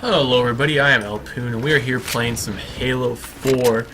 Hello everybody, I am Elpoon and we are here playing some Halo 4,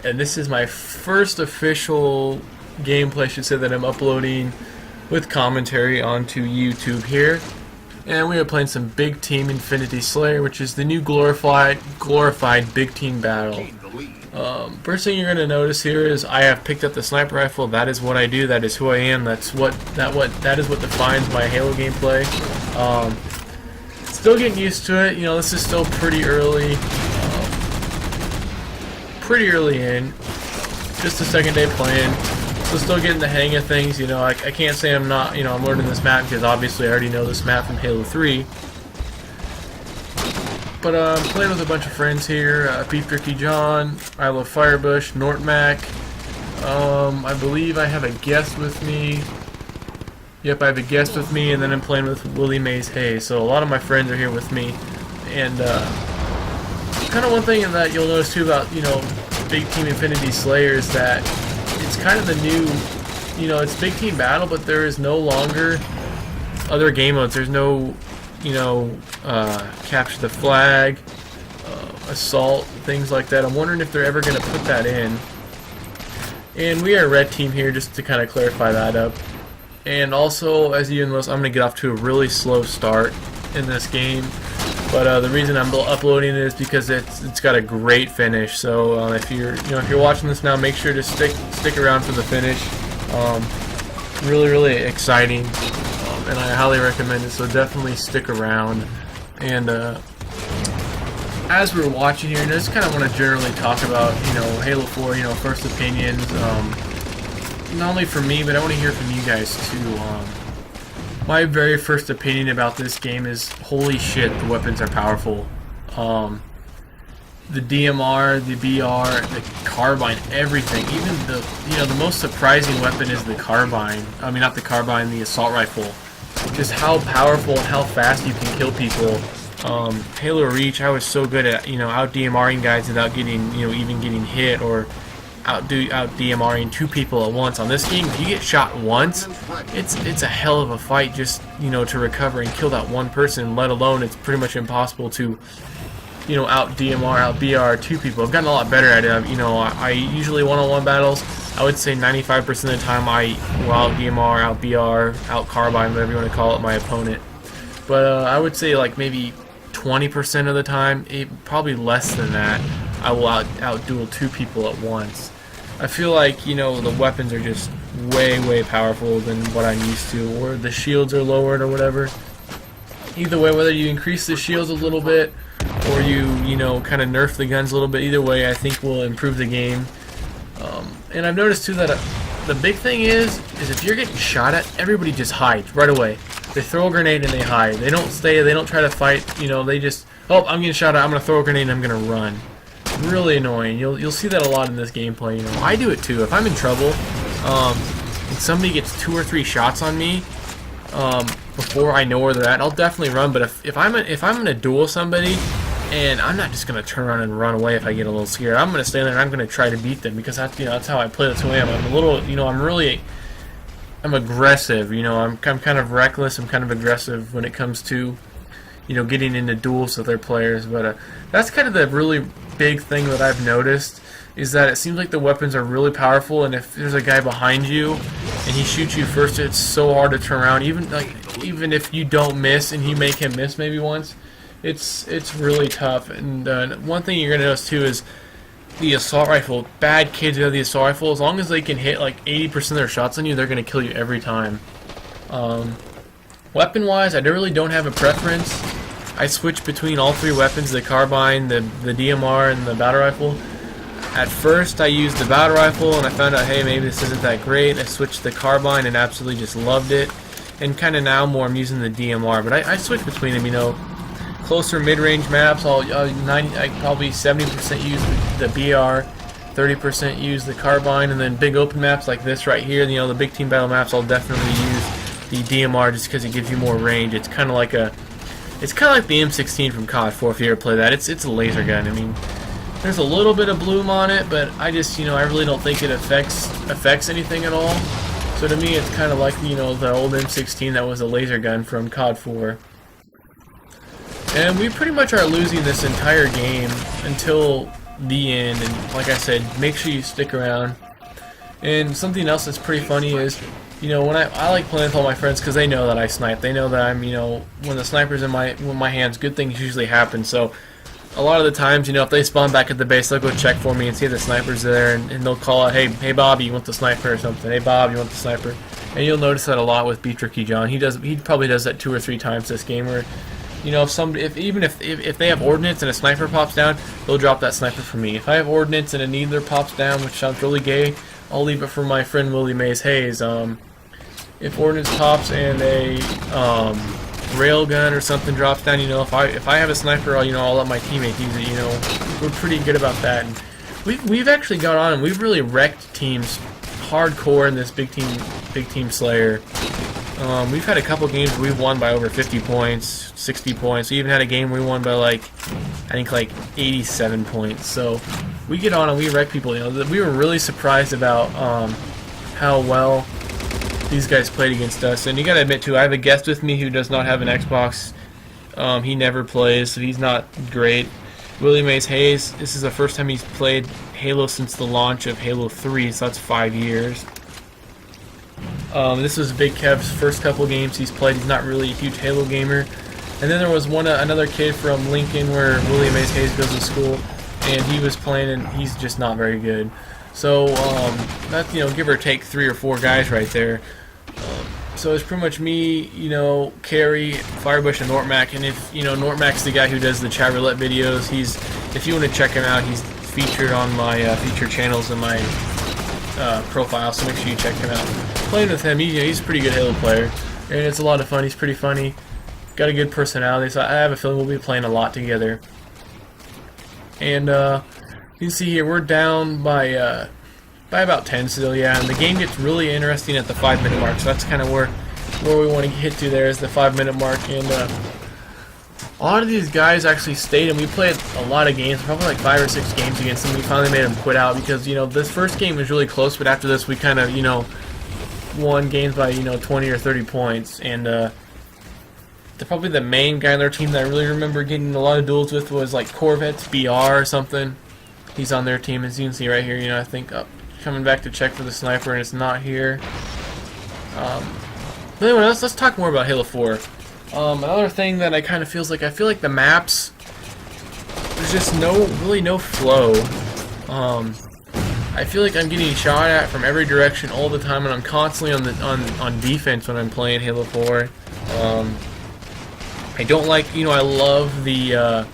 and this is my first official gameplay, I should say, that I'm uploading with commentary onto YouTube here. And we are playing some Big Team Infinity Slayer, which is the new glorified big team battle. First thing you're going to notice here is I have picked up the sniper rifle. That is what I do, that is who I am, that is what defines my Halo gameplay. Still getting used to it, you know, this is still pretty early in, just the second day playing, so still getting the hang of things, you know. I can't say I'm not, you know, I'm learning this map because obviously I already know this map from Halo 3, but I'm playing with a bunch of friends here, Beef Jerky John, I Love Firebush, Nortmac, I believe I have a guest with me. Yep, I have a guest with me, and then I'm playing with Willie Mays Hayes. So a lot of my friends are here with me, and kind of one thing that you'll notice too about, you know, Big Team Infinity Slayer is that it's kind of the new, you know, it's Big Team Battle, but there is no longer other game modes. There's no, you know, capture the flag, assault, things like that. I'm wondering if they're ever going to put that in. And we are a red team here, just to kind of clarify that up. And also, as you notice, I'm going to get off to a really slow start in this game. But the reason I'm uploading it is because it's got a great finish. So if you're watching this now, make sure to stick around for the finish. Really exciting, and I highly recommend it. So definitely stick around. And as we're watching here, I just kind of want to generally talk about, you know, Halo 4, you know, first opinions. Not only for me, but I want to hear from you guys too. My very first opinion about this game is, holy shit, the weapons are powerful. The DMR, the BR, the carbine, everything. Even the, you know, the most surprising weapon is the carbine. I mean, not the carbine, the assault rifle. Just how powerful and how fast you can kill people. Halo Reach, I was so good at, you know, out DMRing guys without getting, you know, even getting hit, or out DMRing two people at once. On this game, if you get shot once, it's a hell of a fight just, you know, to recover and kill that one person, let alone it's pretty much impossible to, you know, out DMR, out BR two people. I've gotten a lot better at it. You know, I usually one-on-one battles, I would say 95% of the time I will out DMR, out BR, out carbine, whatever you want to call it, my opponent. But I would say like maybe 20% of the time, probably less than that, I will out duel two people at once. I feel like, you know, the weapons are just way powerful than what I'm used to, or the shields are lowered or whatever. Either way, whether you increase the shields a little bit or you know, kind of nerf the guns a little bit, either way I think will improve the game. And I've noticed too that the big thing is if you're getting shot at, everybody just hides right away. They throw a grenade and they hide. They don't stay, they don't try to fight, you know, they just, oh, I'm getting shot at, I'm going to throw a grenade and I'm going to run. Really annoying. You'll see that a lot in this gameplay. You know, I do it too. If I'm in trouble, and somebody gets 2 or 3 shots on me, before I know where they're at, I'll definitely run. But if I'm gonna duel somebody, and I'm not just gonna turn around and run away if I get a little scared. I'm gonna stand there and I'm gonna try to beat them, because that's, you know, that's how I play. That's who I am. I'm a little, you know, I'm aggressive. You know, I'm kind of reckless. I'm kind of aggressive when it comes to, you know, getting into duels with their players. But that's kind of the really big thing that I've noticed, is that it seems like the weapons are really powerful, and if there's a guy behind you and he shoots you first, it's so hard to turn around. Even if you don't miss and you make him miss maybe once, it's really tough. And one thing you're gonna notice too is the assault rifle. Bad kids who have the assault rifle, as long as they can hit like 80% of their shots on you, they're gonna kill you every time. Weapon wise, I really don't have a preference. I switch between all 3 weapons, the carbine, the DMR, and the battle rifle. At first I used the battle rifle and I found out, hey, maybe this isn't that great. I switched to the carbine and absolutely just loved it. And kind of now more I'm using the DMR, but I switch between them, you know. Closer mid-range maps, I probably 70% use the BR, 30% use the carbine, and then big open maps like this right here, you know, the big team battle maps, I'll definitely use the DMR just because it gives you more range. It's kind of like the M16 from COD 4, if you ever play that. It's a laser gun. I mean, there's a little bit of bloom on it, but I just, you know, I really don't think it affects anything at all. So to me, it's kind of like, you know, the old M16 that was a laser gun from COD 4. And we pretty much are losing this entire game until the end. And like I said, make sure you stick around. And something else that's pretty funny is, you know, when I like playing with all my friends because they know that I snipe. They know that I'm, you know, when the sniper's in my hands, good things usually happen. So a lot of the times, you know, if they spawn back at the base, they'll go check for me and see if the sniper's there, and they'll call out, hey Bob, you want the sniper or something? Hey Bob, you want the sniper? And you'll notice that a lot with Tricky John. He probably does that 2 or 3 times this game, where, you know, if they have ordnance and a sniper pops down, they'll drop that sniper for me. If I have ordnance and a needler pops down, which sounds really gay, I'll leave it for my friend Willie Mays Hayes. If ordnance pops and a railgun or something drops down, you know, if I have a sniper, I'll let my teammate use it. You know, we're pretty good about that. And we've actually got on and we've really wrecked teams hardcore in this big team Slayer. We've had a couple games where we've won by over 50 points, 60 points. We even had a game where we won by I think 87 points. So we get on and we wreck people. You know, we were really surprised about how well these guys played against us. And you gotta admit too, I have a guest with me who does not have an Xbox. He never plays, so he's not great. Willie Mays Hayes, this is the first time he's played Halo since the launch of Halo 3, so that's 5 years. This was Big Kev's first couple games he's played. He's not really a huge Halo gamer. And then there was another kid from Lincoln where Willie Mays Hayes goes to school, and he was playing and he's just not very good. So that's, you know, give or take 3 or 4 guys right there. So it's pretty much me, you know, Carrie, Firebush, and Nortmac. And if, you know, Nortmac's the guy who does the chat roulette videos. If you want to check him out, he's featured on my featured channels in my profile, so make sure you check him out. Playing with him, he's a pretty good Halo player, and it's a lot of fun. He's pretty funny, got a good personality, so I have a feeling we'll be playing a lot together. And you can see here we're down by about 10 still, yeah, and the game gets really interesting at the 5-minute mark, so that's kind of where we want to hit to there is the 5-minute mark. And a lot of these guys actually stayed, and we played a lot of games, probably like 5 or 6 games against them. We finally made them quit out because, you know, this first game was really close, but after this we kind of, you know, won games by, you know, 20 or 30 points. And probably the main guy on their team that I really remember getting a lot of duels with was like Corvettes BR or something. He's on their team, as you can see right here. You know, I think coming back to check for the sniper, and it's not here. But anyway, let's talk more about Halo 4. Another thing that I kind of feels like, I feel like the maps, there's just really no flow. I feel like I'm getting shot at from every direction all the time, and I'm constantly on defense when I'm playing Halo 4. I don't like, you know, I love the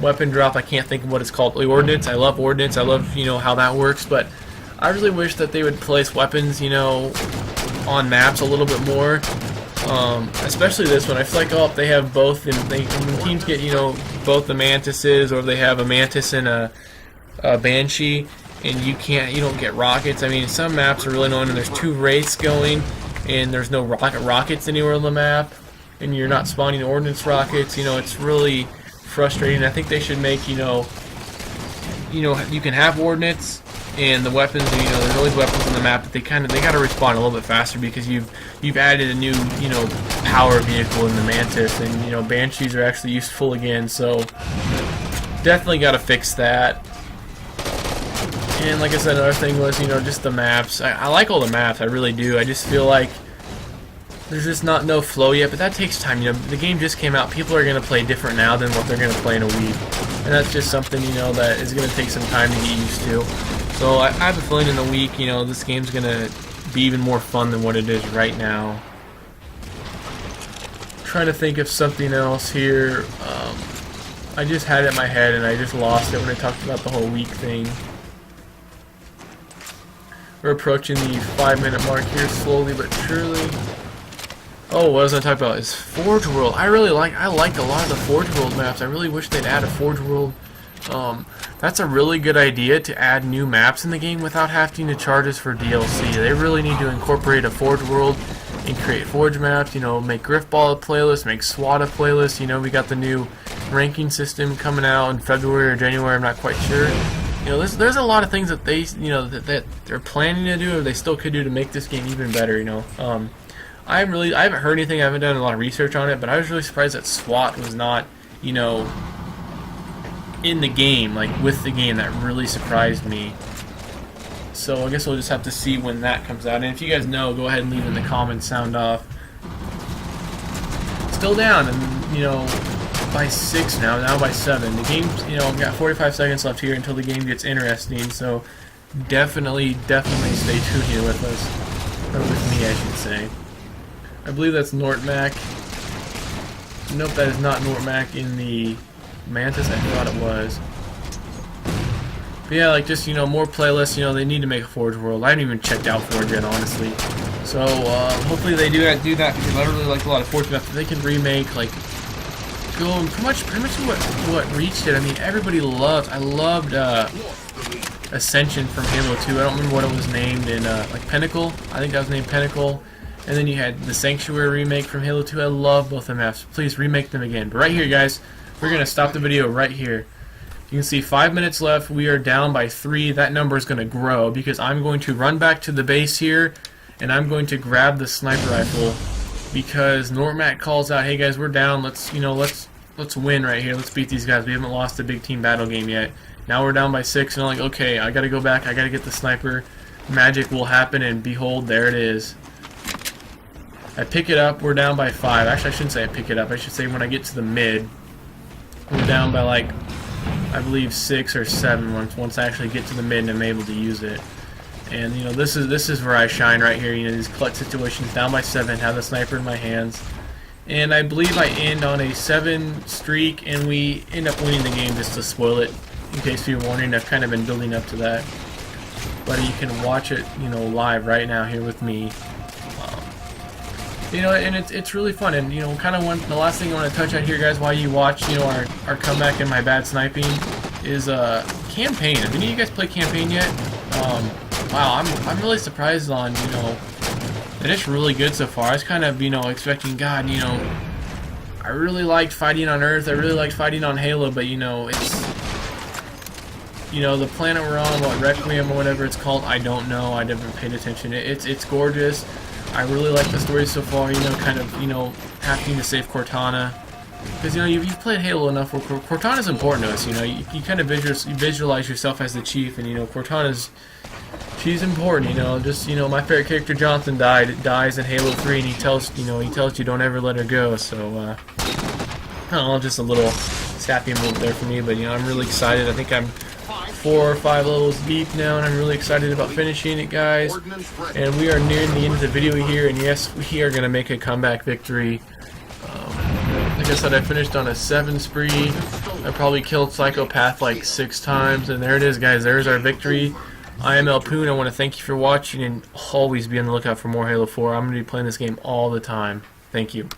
weapon drop. I can't think of what it's called. The ordnance. I love ordnance. I love, you know, how that works, but I really wish that they would place weapons, you know, on maps a little bit more. Especially this one. I feel like, they have both, and when teams get, you know, both the Mantises, or they have a Mantis and a Banshee, and you don't get rockets. I mean, some maps are really annoying, and there's 2 wraiths going, and there's no rockets anywhere on the map, and you're not spawning ordnance rockets. You know, it's really frustrating. I think they should make, you know, you can have ordnance, and the weapons, you know, there's always weapons on the map, but they got to respawn a little bit faster because you've added a new, you know, power vehicle in the Mantis, and, you know, Banshees are actually useful again, so definitely got to fix that. And like I said, another thing was, you know, just the maps. I like all the maps, I really do. I just feel like there's just no flow yet, but that takes time. You know, the game just came out. People are going to play different now than what they're going to play in a week, and that's just something, you know, that is going to take some time to get used to. So I have a feeling in a week, you know, this game's going to be even more fun than what it is right now. Trying to think of something else here. I just had it in my head and I just lost it when I talked about the whole week thing. We're approaching the 5-minute mark here, slowly but surely. Oh, what was I talking about? Is Forge World. I like a lot of the Forge World maps. I really wish they'd add a Forge World. That's a really good idea, to add new maps in the game without having to charge us for DLC. They really need to incorporate a Forge World and create Forge maps. You know, make Griffball a playlist, make SWAT a playlist. You know, we got the new ranking system coming out in February or January. I'm not quite sure. You know, there's a lot of things that they, you know, that they're planning to do, or they still could do to make this game even better. You know, I haven't heard anything. I haven't done a lot of research on it, but I was really surprised that SWAT was not, you know, in the game, like with the game. That really surprised me. So I guess we'll just have to see when that comes out. And if you guys know, go ahead and leave in the comments. Sound off. Still down, and you know, by 6 now by 7. The game's, you know, got 45 seconds left here until the game gets interesting. So definitely stay tuned here with us, or with me, I should say. I believe that's Nortmac. Nope, that is not Nortmac in the Mantis. I thought it was. But yeah, like, just, you know, more playlists. You know, they need to make a Forge World. I haven't even checked out Forge yet, honestly. So hopefully they do that because I really like a lot of Forge stuff. They can remake, like, go pretty much what reached it. I mean, everybody loved. I loved Ascension from Halo 2. I don't remember what it was named in, like Pinnacle. I think that was named Pinnacle. And then you had the Sanctuary remake from Halo 2. I love both the maps. Please remake them again. But right here, guys, we're gonna stop the video right here. You can see 5 minutes left. We are down by 3. That number is going to grow because I'm going to run back to the base here, and I'm going to grab the sniper rifle because Nortmac calls out, "Hey guys, we're down. Let's win right here. Let's beat these guys. We haven't lost a big team battle game yet." Now we're down by 6, and I'm like, okay, I got to go back. I got to get the sniper. Magic will happen, and behold, there it is. I pick it up. We're down by 5. Actually, I shouldn't say I pick it up. I should say when I get to the mid, we're down by, like, I believe 6 or 7 once I actually get to the mid and I'm able to use it. And you know, this is where I shine right here. You know, these clutch situations, down by 7, have the sniper in my hands, and I believe I end on a 7 streak, and we end up winning the game. Just to spoil it, in case you're wondering, I've kind of been building up to that. But you can watch it, you know, live right now here with me. You know, and it's really fun. And you know, kind of the last thing I want to touch on here, guys, while you watch, you know, our comeback and my bad sniping, is campaign. Have any of you guys played campaign yet? Wow, I'm really surprised on, you know, that it's really good so far. I was kind of, you know, expecting, God, you know, I really liked fighting on Earth. I really liked fighting on Halo, but you know, it's, you know, the planet we're on, what, Requiem or whatever it's called, I don't know. I never paid attention. It's gorgeous. I really like the story so far, you know, kind of, you know, having to save Cortana. Because, you know, you've played Halo enough where Cortana's important to us, you know. You kind of visualize yourself as the chief, and, you know, she's important, you know. Just, you know, my favorite character, Jonathan, dies in Halo 3, and he tells you don't ever let her go. So, I don't know, just a little sappy moment there for me, but, you know, I'm really excited. I think I'm 4 or 5 levels deep now, and I'm really excited about finishing it, guys. And we are nearing the end of the video here, and yes, we are going to make a comeback victory. Like I said, I finished on a 7 spree. I probably killed Psychopath like 6 times, and there it is, guys. There's our victory. I am Elpoon. I want to thank you for watching, and always be on the lookout for more Halo 4. I'm going to be playing this game all the time. Thank you.